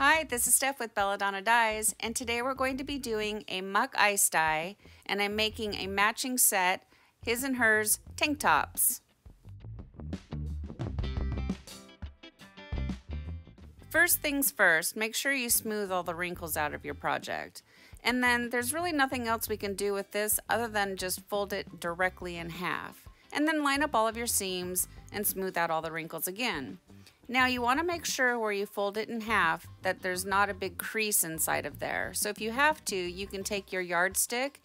Hi, this is Steph with Belladonna Dyes, and today we're going to be doing a Muck ice dye, and I'm making a matching set, his and hers tank tops. First things first, make sure you smooth all the wrinkles out of your project. And then there's really nothing else we can do with this other than just fold it directly in half. And then line up all of your seams and smooth out all the wrinkles again. Now you want to make sure where you fold it in half that there's not a big crease inside of there. So if you have to, you can take your yardstick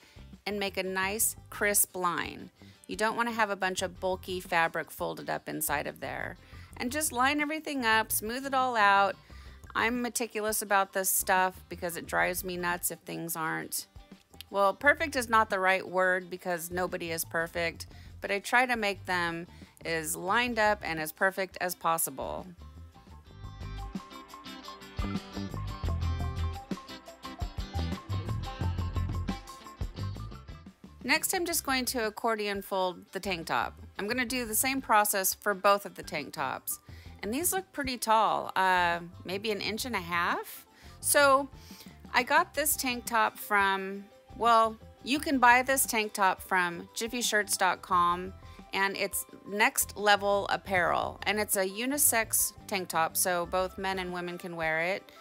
and make a nice crisp line. You don't want to have a bunch of bulky fabric folded up inside of there. And just line everything up, smooth it all out. I'm meticulous about this stuff because it drives me nuts if things aren't. Well, perfect is not the right word because nobody is perfect, but I try to make them as lined up and as perfect as possible. Next, I'm just going to accordion fold the tank top. I'm going to do the same process for both of the tank tops. And these look pretty tall, maybe 1.5 inches. So I got this tank top from, well, you can buy this tank top from jiffyshirts.com, and it's Next Level Apparel. And it's a unisex tank top, so both men and women can wear it.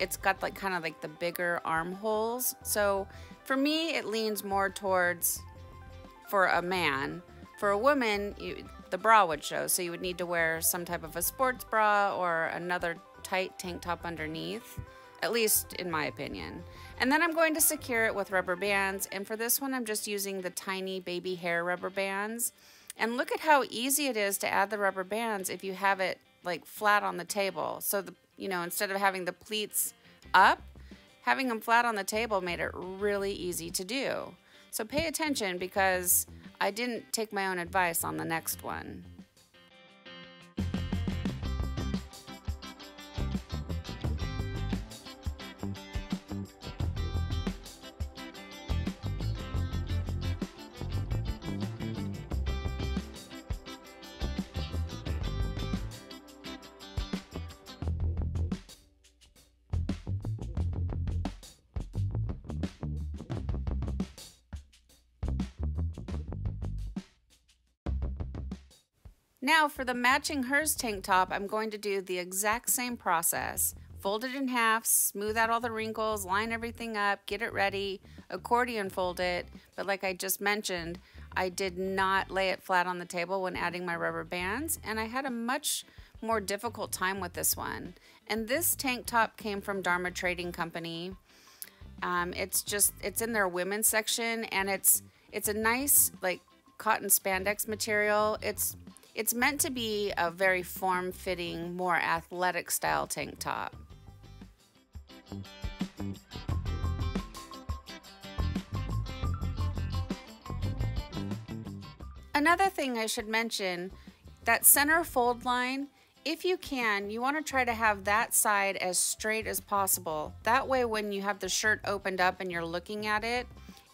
It's got like kind of like the bigger armholes. So for me, it leans more towards for a man. For a woman, the bra would show, so you would need to wear some type of a sports bra or another tight tank top underneath, at least in my opinion. And then I'm going to secure it with rubber bands, and for this one I'm just using the tiny baby hair rubber bands. And look at how easy it is to add the rubber bands if you have it like flat on the table. So instead of having the pleats up, having them flat on the table made it really easy to do. So pay attention because I didn't take my own advice on the next one. Now for the matching hers tank top, I'm going to do the exact same process. Fold it in half, smooth out all the wrinkles, line everything up, get it ready, accordion fold it, but like I just mentioned, I did not lay it flat on the table when adding my rubber bands, and I had a much more difficult time with this one. And this tank top came from Dharma Trading Company. It's in their women's section, and it's a nice like cotton spandex material. It's meant to be a very form-fitting, more athletic style tank top. Another thing I should mention, that center fold line, if you can, you want to try to have that side as straight as possible. That way when you have the shirt opened up and you're looking at it,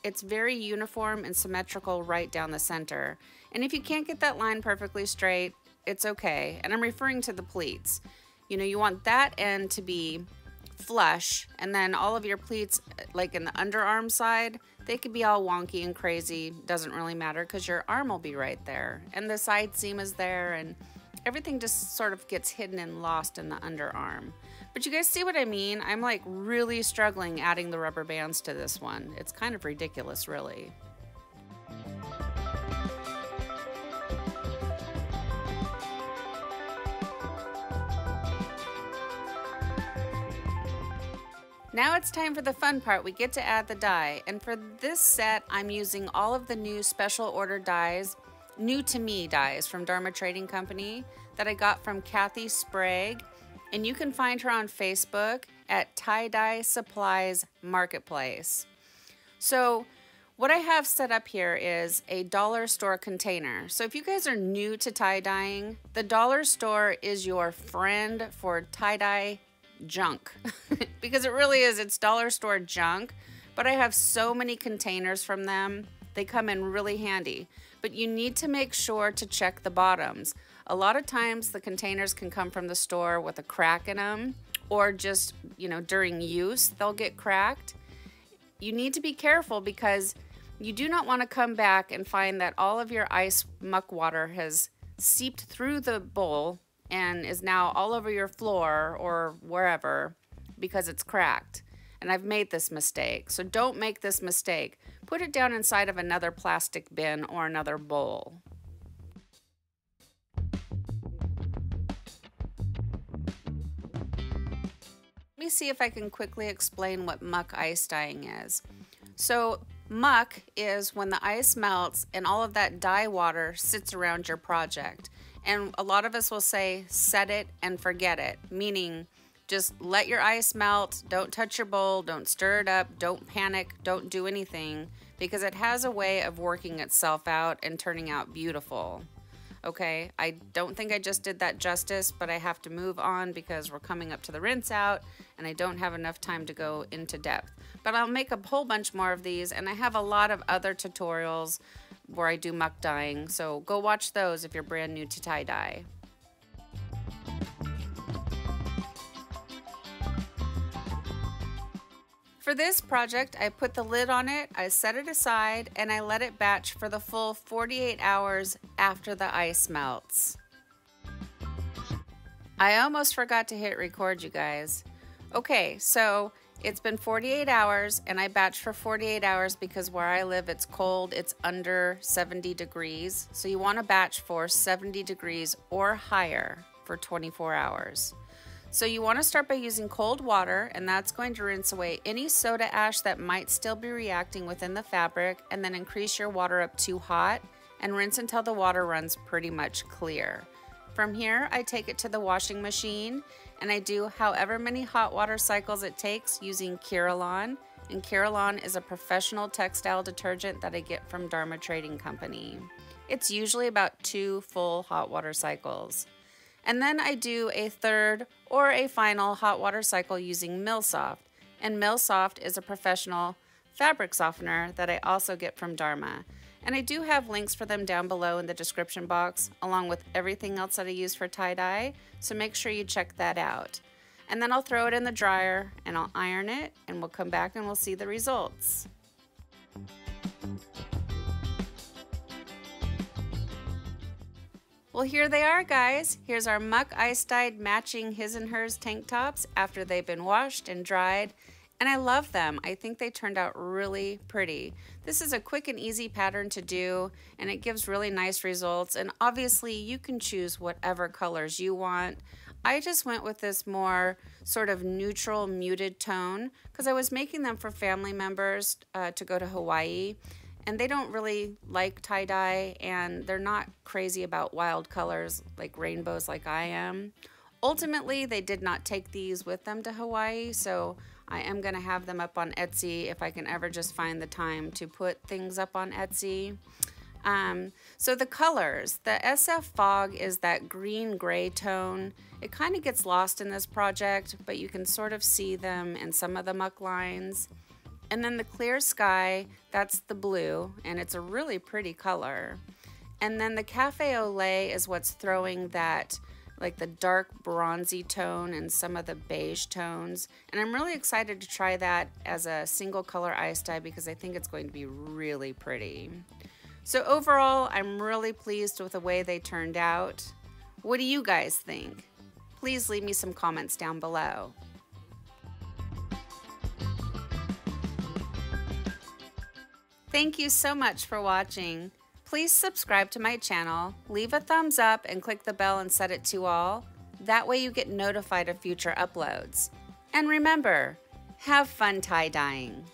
it's very uniform and symmetrical right down the center. And if you can't get that line perfectly straight, it's okay. And I'm referring to the pleats. You want that end to be flush, and then all of your pleats, like in the underarm side, they could be all wonky and crazy. Doesn't really matter because your arm will be right there. And the side seam is there, and everything just sort of gets hidden and lost in the underarm. But you guys see what I mean? I'm like really struggling adding the rubber bands to this one. It's kind of ridiculous, really. Now it's time for the fun part. We get to add the dye. And for this set, I'm using all of the new special order dyes, new to me dyes from Dharma Trading Company that I got from Kathy Sprague. And you can find her on Facebook at Tie-Dye Supplies Marketplace. So what I have set up here is a dollar store container. So if you guys are new to tie-dyeing, the dollar store is your friend for tie-dye junk because it really is. It's dollar store junk, but I have so many containers from them. They come in really handy, but you need to make sure to check the bottoms. A lot of times the containers can come from the store with a crack in them, or just, during use, they'll get cracked. You need to be careful because you do not want to come back and find that all of your ice muck water has seeped through the bowl and is now all over your floor or wherever because it's cracked. And I've made this mistake, so don't make this mistake. Put it down inside of another plastic bin or another bowl. Let me see if I can quickly explain what muck ice dyeing is. So muck is when the ice melts and all of that dye water sits around your project. And a lot of us will say, set it and forget it, meaning just let your ice melt, don't touch your bowl, don't stir it up, don't panic, don't do anything, because it has a way of working itself out and turning out beautiful. Okay, I don't think I just did that justice, but I have to move on because we're coming up to the rinse out and I don't have enough time to go into depth. But I'll make a whole bunch more of these, and I have a lot of other tutorials where I do muck dyeing, so go watch those if you're brand new to tie-dye. For this project, I put the lid on it, I set it aside, and I let it batch for the full 48 hours after the ice melts. I almost forgot to hit record, you guys. Okay, so it's been 48 hours, and I batched for 48 hours because where I live, it's cold, it's under 70 degrees. So you want to batch for 70 degrees or higher for 24 hours. So you want to start by using cold water, and that's going to rinse away any soda ash that might still be reacting within the fabric, and then increase your water up to hot and rinse until the water runs pretty much clear. From here, I take it to the washing machine, and I do however many hot water cycles it takes using Kirillon, and Kirillon is a professional textile detergent that I get from Dharma Trading Company. It's usually about 2 full hot water cycles. And then I do a third or a final hot water cycle using Millsoft. And Millsoft is a professional fabric softener that I also get from Dharma. And I do have links for them down below in the description box, along with everything else that I use for tie-dye, so make sure you check that out. And then I'll throw it in the dryer and I'll iron it, and we'll come back and we'll see the results. Well, here they are, guys. Here's our Muck ice dyed matching his and hers tank tops after they've been washed and dried. And I love them. I think they turned out really pretty. This is a quick and easy pattern to do, and it gives really nice results. And obviously you can choose whatever colors you want. I just went with this more sort of neutral muted tone because I was making them for family members to go to Hawaii. And they don't really like tie-dye, and they're not crazy about wild colors like rainbows like I am. Ultimately, they did not take these with them to Hawaii, so I am going to have them up on Etsy if I can ever just find the time to put things up on Etsy. So the colors, the SF Fog is that green-gray tone. It kind of gets lost in this project, but you can sort of see them in some of the muck lines. And then the Clear Sky, that's the blue, and it's a really pretty color. And then the Cafe au Lait is what's throwing that, like the dark bronzy tone and some of the beige tones. And I'm really excited to try that as a single color ice dye because I think it's going to be really pretty. So overall, I'm really pleased with the way they turned out. What do you guys think? Please leave me some comments down below. Thank you so much for watching. Please subscribe to my channel, leave a thumbs up, and click the bell and set it to all. That way you get notified of future uploads. And remember, have fun tie-dyeing.